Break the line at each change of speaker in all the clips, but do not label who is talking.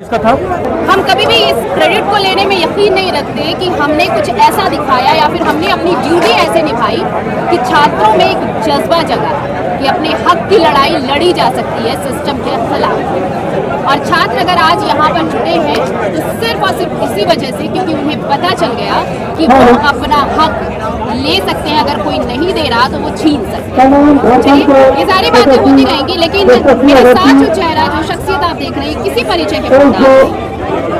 इसका था।
हम कभी भी इस क्रेडिट को लेने में यकीन नहीं रखते कि हमने कुछ ऐसा दिखाया या फिर हमने अपनी ड्यूटी ऐसे निभाई कि छात्रों में एक जज्बा जगा कि अपने हक की लड़ाई लड़ी जा सकती है सिस्टम के खिलाफ। और छात्र अगर आज यहाँ पर जुटे हैं तो सिर्फ और सिर्फ इसी वजह से क्योंकि उन्हें पता चल गया कि वो अपना हक ले सकते हैं, अगर कोई नहीं दे रहा तो वो छीन सकते हैं। चलिए, ये सारी बातें होती रहेंगी, लेकिन मेरे साथ जो चेहरा, जो शख्सियत आप देख रहे हैं, किसी परिचय के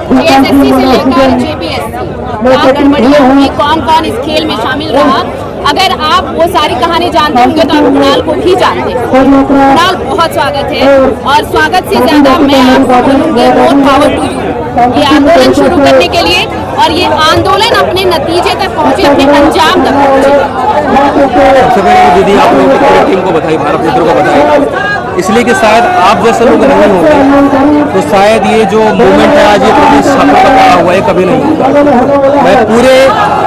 JSSC से लेकर JPSC, क्या गड़बड़ियाँ हुई, कौन कौन इस खेल में शामिल रहा, अगर आप वो सारी कहानी जानते होंगे तो आप कुणाल को भी जानते हैं। कुणाल, बहुत स्वागत है, और स्वागत से ज्यादा मैं आपको बोलूँगी मोर पावर टू यू ये आंदोलन शुरू करने के लिए, और ये आंदोलन अपने नतीजे तक पहुँचे, अपने अंजाम तक पहुँचे।
सबसे पहले दीदी आप लोगों की पूरी टीम को बधाई, भारत मित्रों को बधाई, इसलिए कि शायद आप जैसे लोग नहीं होते तो शायद ये जो मूवमेंट है आज ये प्रदेश छात्रों का पड़ा हुआ है कभी नहीं होता। मैं पूरे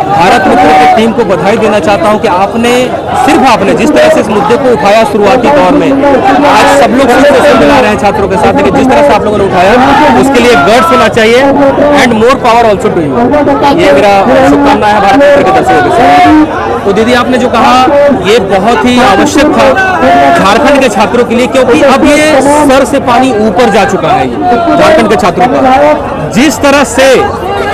भारत मित्रों की टीम को बधाई देना चाहता हूं कि आपने जिस तरह से इस मुद्दे को उठाया शुरुआती दौर में, आज सब लोग सिर्फ मिला रहे हैं छात्रों के साथ, लेकिन जिस तरह से आप लोगों ने उठाया उसके लिए गट्स होना चाहिए and more power also to you. ये मेरा शुभकामना है भारत मित्र के दर्शकों के साथ। तो दीदी आपने जो कहा ये बहुत ही आवश्यक था झारखंड के छात्रों के लिए, क्योंकि अब ये सर से पानी ऊपर जा चुका है झारखंड के छात्रों का। जिस तरह से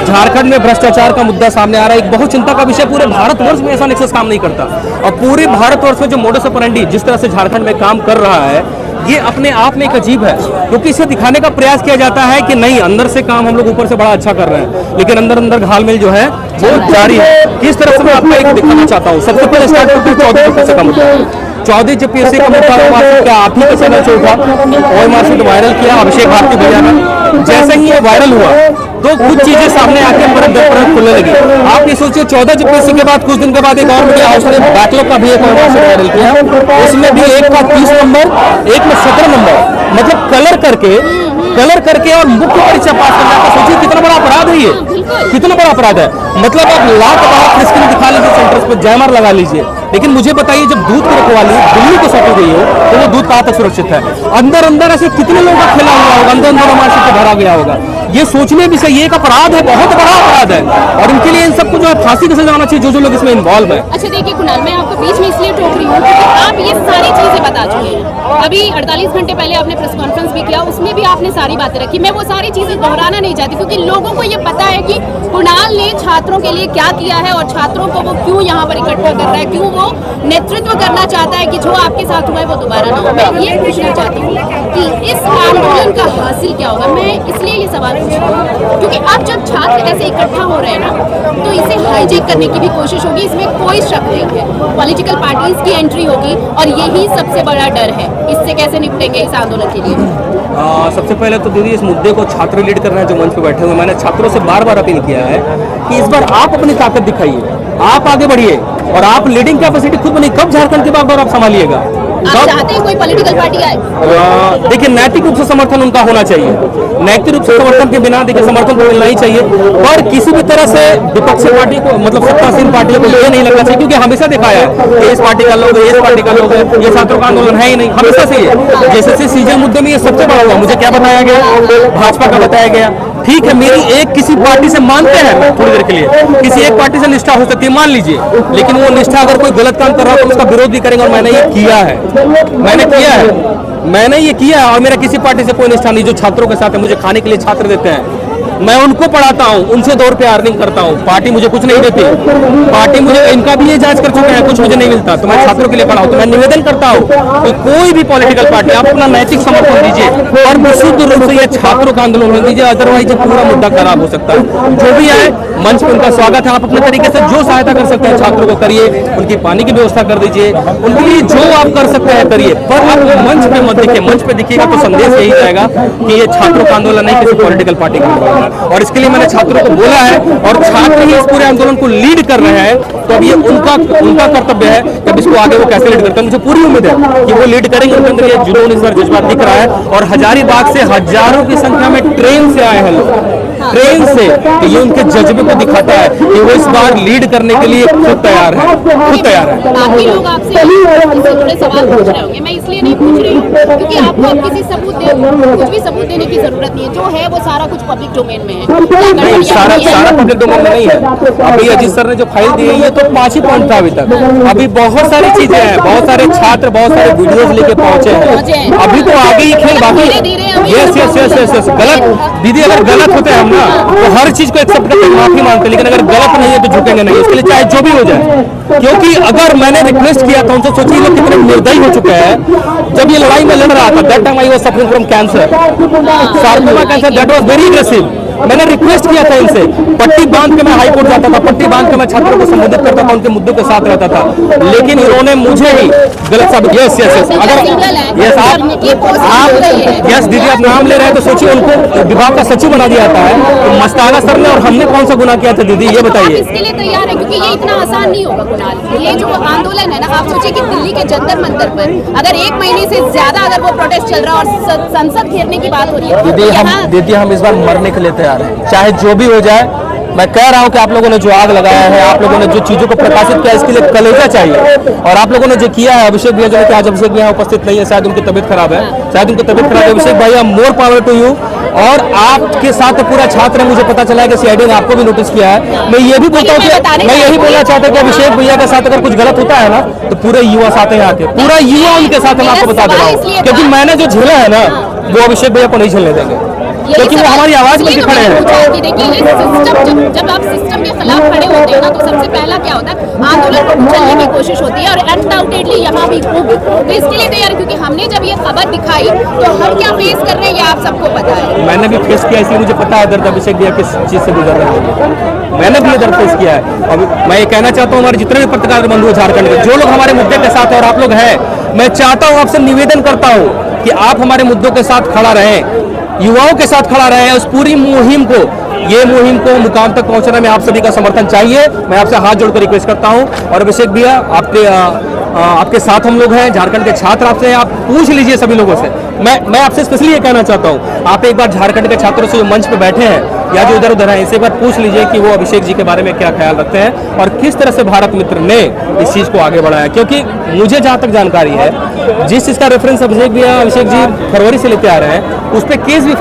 झारखंड में भ्रष्टाचार का मुद्दा सामने आ रहा है, एक बहुत चिंता का विषय, पूरे भारतवर्ष में ऐसा नेक्सस काम नहीं करता, और पूरे भारतवर्ष में जो मोडस ऑपरेंडी जिस तरह से झारखंड में काम कर रहा है, ये अपने आप में एक अजीब है, क्योंकि इसे दिखाने का प्रयास किया जाता है कि नहीं अंदर से काम हम लोग ऊपर से बड़ा अच्छा कर रहे हैं, लेकिन अंदर अंदर घालमेल जो है वो जारी है। किस तरह से मैं आपको एक दिखाना चाहता हूँ। सबसे पहले स्टार्ट करते हैं 14 JPSC का मुद्दा। 14 JPSC का मुद्दा क्या आप ही के चैनल से उठा, OMR से वायरल किया अभिषेक भारती भैया ने। जैसे ही ये वायरल हुआ तो कुछ चीजें सामने आके परत दर परत खुलने लगी। आप ये सोचिए 14 JPSC के बाद कुछ दिन के बाद एक और मीडिया हाउस ने बैकलॉग का भी एक OMR से वायरल किया, उसमें भी एक का 30 नंबर, एक में 17 नंबर, मतलब कलर करके और मुख्य परीक्षा पास करना का सोचिए कितना बड़ा अपराध है ये, कितना बड़ा अपराध है। मतलब आप लाख बार स्क्रीन दिखा लीजिए, सेंटर्स पर जयमार लगा लीजिए, लेकिन मुझे बताइए जब दूध की रखवाली दिल्ली को सौंपी गई हो तो वो दूध कहाँ तक सुरक्षित है? अंदर अंदर ऐसे कितने लोगों का खेला हुआ होगा, अंदर अंदर हमारे से भरा गया होगा। ये सोचने भी सही, एक अपराध है, बहुत बड़ा अपराध है, और इनके लिए इन सबको जो है फांसी की सजा होना चाहिए जो लोग इसमें इन्वॉल्व है।
अच्छा देखिए कुणाल, मैं आपको बीच में इसलिए टोक रही हूँ क्योंकि आप ये सारी चीजें बता चुके हैं। अभी 48 घंटे पहले आपने प्रेस कॉन्फ्रेंस भी किया, उसमें भी आपने सारी बातें रखी। मैं वो सारी चीजें दोहराना नहीं चाहती क्योंकि लोगों को ये पता है कि कुणाल ने छात्रों के लिए क्या किया है और छात्रों को वो क्यों यहाँ पर इकट्ठा कर रहा है, क्यों वो नेतृत्व करना चाहता है कि जो आपके साथ हुआ है वो दोबारा ना हो। मैं ये पूछना चाहती हूँ कि इस आंदोलन का हासिल क्या होगा। मैं इसलिए ये सवाल पूछ रही हूँ क्योंकि अब जब छात्र ऐसे इकट्ठा हो रहे हैं ना, तो इसे हाईजैक करने की भी कोशिश होगी, इसमें कोई शक नहीं है। पॉलिटिकल पार्टीज की एंट्री होगी और यही सबसे बड़ा डर है। इससे कैसे निपटेंगे इस आंदोलन के लिए?
सबसे पहले तो दीदी इस मुद्दे को छात्र लीड कर रहे हैं जो मंच पे बैठे हुए। मैंने छात्रों से बार बार अपील किया है कि इस बार आप अपनी ताकत दिखाइए, आप आगे बढ़िए और आप लीडिंग कैपेसिटी खुद बनी। कब झारखंड के बाग आप संभालिएगा?
आप चाहते हैं कोई पॉलिटिकल पार्टी आए?
देखिए नैतिक रूप से समर्थन उनका होना चाहिए, नैतिक रूप से समर्थन के बिना देखिए समर्थन तो मिलना ही चाहिए, और किसी भी तरह से विपक्षी पार्टी को मतलब सत्तासीन पार्टियों को ये नहीं लगना चाहिए, क्योंकि हमेशा दिखाया है इस पार्टी का लोग, इस पार्टी का लोग है, ये छात्रों का आंदोलन है ही नहीं, हमेशा से ये जैसे सीजन मुद्दे में ये सबसे बड़ा हुआ। मुझे क्या बताया गया? भाजपा का बताया गया। ठीक है, मेरी एक किसी पार्टी से मानते हैं थोड़ी देर के लिए, किसी एक पार्टी से निष्ठा हो सकती है, मान लीजिए, लेकिन वो निष्ठा अगर कोई गलत काम कर रहा है तो उसका विरोध भी करेंगे, और मैंने ये किया है, मैंने ये किया है, और मेरा किसी पार्टी से कोई निष्ठा नहीं। जो छात्रों के साथ है, मुझे खाने के लिए छात्र देते हैं, मैं उनको पढ़ाता हूँ, उनसे 2 रुपये अर्निंग करता हूँ, पार्टी मुझे कुछ नहीं देती, पार्टी मुझे इनका भी ये जांच कर चुके हैं, कुछ मुझे नहीं मिलता, तो मैं छात्रों के लिए पढ़ाऊँ। तो मैं निवेदन करता हूँ कि कोई भी पॉलिटिकल पार्टी आप अपना नैतिक समर्थन दीजिए और विशुद्ध रूप से ये छात्रों का आंदोलन होने दीजिए, अदरवाइज पूरा मुद्दा खराब हो सकता है। जो भी आए मंच पर उनका स्वागत है, आप अपने तरीके से जो सहायता कर सकते हैं छात्रों को करिए, उनकी पानी की व्यवस्था कर दीजिए, उनके लिए जो आप कर सकते हैं करिए, पर आप मंच पे मत दिखिए। मंच पे दिखिएगा तो संदेश यही जाएगा कि ये छात्रों का आंदोलन नहीं किसी पॉलिटिकल पार्टी का आंदोलन है, और इसके लिए मैंने छात्रों को बोला है, और छात्र ही इस पूरे आंदोलन को लीड कर रहे हैं, तो अब ये उनका कर्तव्य है कि अब इसको आगे वो कैसे लीड करते हैं। मुझे पूरी उम्मीद है कि वो लीड करेंगे, उनके अंदर ये जुनून, इस बार जज्बात दिख रहा है, और हजारीबाग से हजारों की संख्या में ट्रेन से आए हैं लोग, ट्रेन से, तो ये उनके जज्बे को दिखाता है कि वो इस बार लीड करने के लिए खुद तैयार है, खुद तैयार है।
बाकी लोग आपसे इससे जुड़े सवाल पूछ रहे होंगे, मैं इसलिए नहीं पूछ रही हूँ क्योंकि आपको अब किसी कुछ भी सबूत देने की जरूरत नहीं है। जो है वो सारा कुछ पब्लिक डोमेन में है।
नहीं, सारा पब्लिक डोमेन में नहीं है। अभी अजीत सर ने जो फाइल दी है ये तो 5 ही पॉइंट था अभी तक। अभी बहुत सारी चीजें हैं, बहुत सारे छात्र बहुत सारे वीडियोस लेके पहुंचे हैं। अभी तो आगे ही खेल बाकी। Yes yes yes yes yes गलत दीदी, अगर गलत होते हैं हम ना तो हर चीज को एक्सेप्ट करके माफी मांगते, लेकिन अगर गलत नहीं है तो झुकेंगे नहीं, इसके लिए चाहे जो भी हो जाए। क्योंकि अगर मैंने रिक्वेस्ट किया था उनसे, सोचिए लोग कितने निर्दयी हो चुके हैं। जब ये लड़ाई में लड़ रहा था that time I was suffering from cancer, sarcoma cancer, that was very aggressive. मैंने रिक्वेस्ट किया था इनसे, पट्टी बांध के मैं हाई कोर्ट जाता था, पट्टी बांध के मैं छात्रों को संबोधित करता था, उनके मुद्दों के साथ रहता था, लेकिन इन्होंने मुझे ही गलत साबित। यस यस यस अगर यस आप यस दीदी आप नाम ले रहे हैं तो सोचिए उनको विभाग का सचिव बना दिया जाता है। तो मस्ताना सर ने और हमने कौन सा गुनाह किया था दीदी, ये बताइए।
इसके लिए तैयार है क्योंकि ये इतना आसान नहीं होगा कुणाल। ये जो आंदोलन है ना, आप सोचिए कि दिल्ली के जंतर मंतर पर अगर 1 महीने से ज्यादा अगर वो प्रोटेस्ट चल रहा है और संसद घेरने की बात हो रही है,
दीदी हम इस बार मरने के लिए तैयार हैं, चाहे जो भी हो जाए। मैं कह रहा हूं कि आप लोगों ने जो आग लगाया है, आप लोगों ने जो चीजों को प्रकाशित किया, इसके लिए कलेजा चाहिए। और आप लोगों ने जो किया है, अभिषेक भैया जो कि आज अभिषेक भैया उपस्थित नहीं है, शायद उनकी तबीयत खराब है, शायद उनकी तबीयत खराब है। अभिषेक भैया मोर पावर टू यू। और आपके साथ पूरा छात्र है, मुझे पता चला है कि सीआईडी ने आपको भी नोटिस किया है। मैं ये भी बोलता हूँ कि मैं यही बोलना चाहता हूँ कि अभिषेक भैया के साथ अगर कुछ गलत होता है ना तो पूरे युवा साथ हैं आके, पूरा युवा उनके साथ मैं आपको बता दे रहा हूँ। क्योंकि मैंने जो झेला है ना वो अभिषेक भैया को नहीं झेलने देंगे, क्योंकि वो हमारी आवाज में खड़े हैं।
देखिए सिस्टम, जब आप सिस्टम के खिलाफ खड़े होते हैं ना तो सबसे पहला क्या होता है, आंदोलन को कुचलने की कोशिश होती है, और अनडाउटेडली यहाँ भी होगी। तो इसके लिए तैयार, क्योंकि हमने जब ये खबर दिखाई तो हम क्या फेस कर रहे हैं ये आप सबको पता है।
मैंने भी फेस किया, इसलिए मुझे पता है दर्द अभिषेक भैया किस चीज से गुजर रहे हैं। मैंने भी ये दर्द फेस किया है। और मैं ये कहना चाहता हूँ हमारे जितने भी पत्रकार बंधु झारखंड के, जो लोग हमारे मुद्दे के साथ है और आप लोग हैं, मैं चाहता हूँ आपसे निवेदन करता हूँ कि आप हमारे मुद्दों के साथ खड़ा रहें, युवाओं के साथ खड़ा रहे हैं। उस पूरी मुहिम को मुकाम तक पहुंचने में आप सभी का समर्थन चाहिए। मैं आपसे हाथ जोड़कर रिक्वेस्ट करता हूं। और अभिषेक भैया आपके साथ हम लोग हैं, झारखंड के छात्र आपसे हैं, आप पूछ लीजिए सभी लोगों से। मैं आपसे स्पेशली ये कहना चाहता हूं, आप एक बार झारखंड के छात्रों से जो मंच पे बैठे हैं या जो इधर उधर हैं, इसे एक बार पूछ लीजिए कि वो अभिषेक जी के बारे में क्या ख्याल रखते हैं और किस तरह से भारत मित्र ने इस चीज को आगे बढ़ाया। क्योंकि मुझे जहां तक जानकारी है, जिस चीज का रेफरेंस अभिषेक जी फरवरी से लेते आ रहे हैं, उस पर केस भी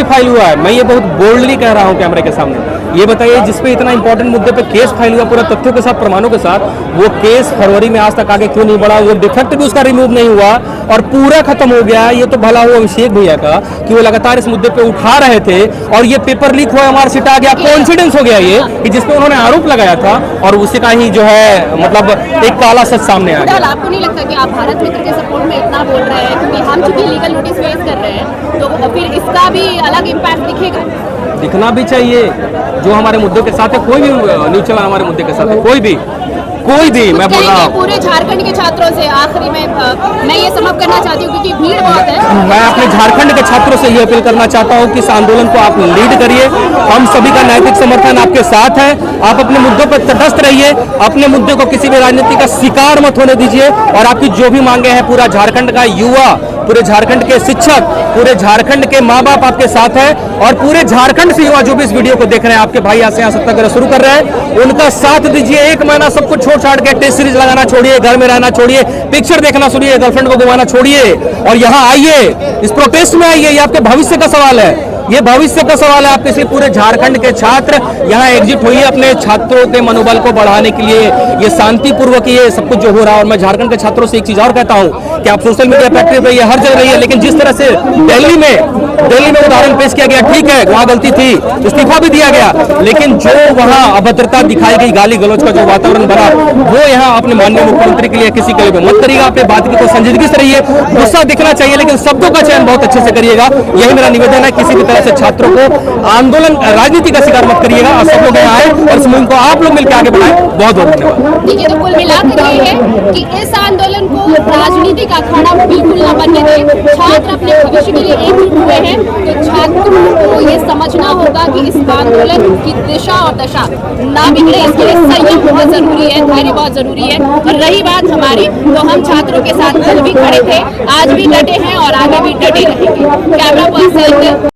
फाइल हुआ है। मैं ये बहुत बोल्डली कह रहा हूं कैमरे के सामने। ये बताइए, जिसपे इतना इंपॉर्टेंट मुद्दे पे केस फाइल हुआ पूरा तथ्यों के साथ, प्रमाणों के साथ, वो केस फरवरी में आज तक आगे क्यों नहीं बढ़ा? वो डिफेक्ट भी उसका रिमूव नहीं हुआ और पूरा खत्म हो गया। ये तो भला हुआ अभिषेक भैया का कि वो लगातार इस मुद्दे पे उठा रहे थे और ये पेपर लीक हुआ, मार्कशीट आ गया, कोइंसिडेंस हो गया ये कि जिसपे उन्होंने आरोप लगाया था और उसी का ही जो है मतलब एक काला सच सामने आ गया।
आपको नहीं लगता कि आप भारत मित्र के सपोर्ट में इतना बोल रहे हैं, क्योंकि हम चूंकि लीगल नोटिस फेस कर रहे हैं तो फिर इसका भी अलग इम्पैक्ट दिखेगा?
दिखना भी चाहिए। जो हमारे मुद्दों के साथ है, कोई भी न्यूज चैनल हमारे मुद्दे के साथ है, कोई भी मैं बोल रहा हूँ
पूरे झारखंड के छात्रों से आखिरी में मैं ये समाप्त करना चाहती हूँ क्योंकि भीड़ बहुत है।
मैं अपने झारखंड के छात्रों से ये अपील करना चाहता हूँ कि इस आंदोलन को आप लीड करिए। हम सभी का नैतिक समर्थन आपके साथ है। आप अपने मुद्दों पर तटस्थ रहिए, अपने मुद्दे को किसी भी राजनीति का शिकार मत होने दीजिए। और आपकी जो भी मांगे हैं, पूरा झारखंड का युवा, पूरे झारखंड के शिक्षक, पूरे झारखंड के माँ बाप आपके साथ है। और पूरे झारखंड से युवा जो भी इस वीडियो को देख रहे हैं, आपके भाई यहाँ से सत्याग्रह शुरू कर रहे हैं, उनका साथ दीजिए। 1 महीना सब कुछ छोड़ छाड़ के टेस्ट सीरीज लगाना छोड़िए, घर में रहना छोड़िए, पिक्चर देखना छोड़िए, गर्लफ्रेंड को घुमाना छोड़िए और यहाँ आइए, इस प्रोटेस्ट में आइए। ये आपके भविष्य का सवाल है, ये भविष्य का सवाल है आपके। इसलिए पूरे झारखंड के छात्र यहाँ एग्जिट होइए अपने छात्रों के मनोबल को बढ़ाने के लिए। ये शांतिपूर्वक ये सब कुछ जो हो रहा है। और मैं झारखंड के छात्रों से एक चीज और कहता हूँ कि आप सोशल मीडिया फैक्ट्री पे ये हर जगह रही है, लेकिन जिस तरह से दिल्ली में उदाहरण पेश किया गया, ठीक है वहाँ गलती थी, इस्तीफा भी दिया गया, लेकिन जो वहाँ अभद्रता दिखाई गई, गाली गलौज का जो वातावरण बना, वो यहाँ अपने माननीय मुख्यमंत्री के लिए किसी के लिए मत करिएगा। अपने बात की को संजीदगी से रहिए, गुस्सा दिखना चाहिए लेकिन शब्दों का चयन बहुत अच्छे से करिएगा। यही मेरा निवेदन है। किसी भी तरह से छात्रों को आंदोलन राजनीति का शिकार मत करिएगा। और सब लोग यहाँ आए और इस मुहिम को आप लोग मिलकर आगे बढ़ाएं। बहुत बहुत धन्यवाद।
देखिए, तो कुल मिलाकर ये है कि इस आंदोलन को राजनीति का अखाड़ा बिल्कुल न बनने दें। छात्र अपने भविष्य के लिए एकजुट हुए हैं, तो छात्रों को ये समझना होगा कि इस आंदोलन की दिशा और दशा ना बिगड़े, इसके लिए संयम बहुत जरूरी है, धैर्य बहुत जरूरी है। और रही बात हमारी, तो हम छात्रों के साथ कल भी खड़े थे, आज भी डटे हैं और आगे भी डटे रहेंगे। Camera person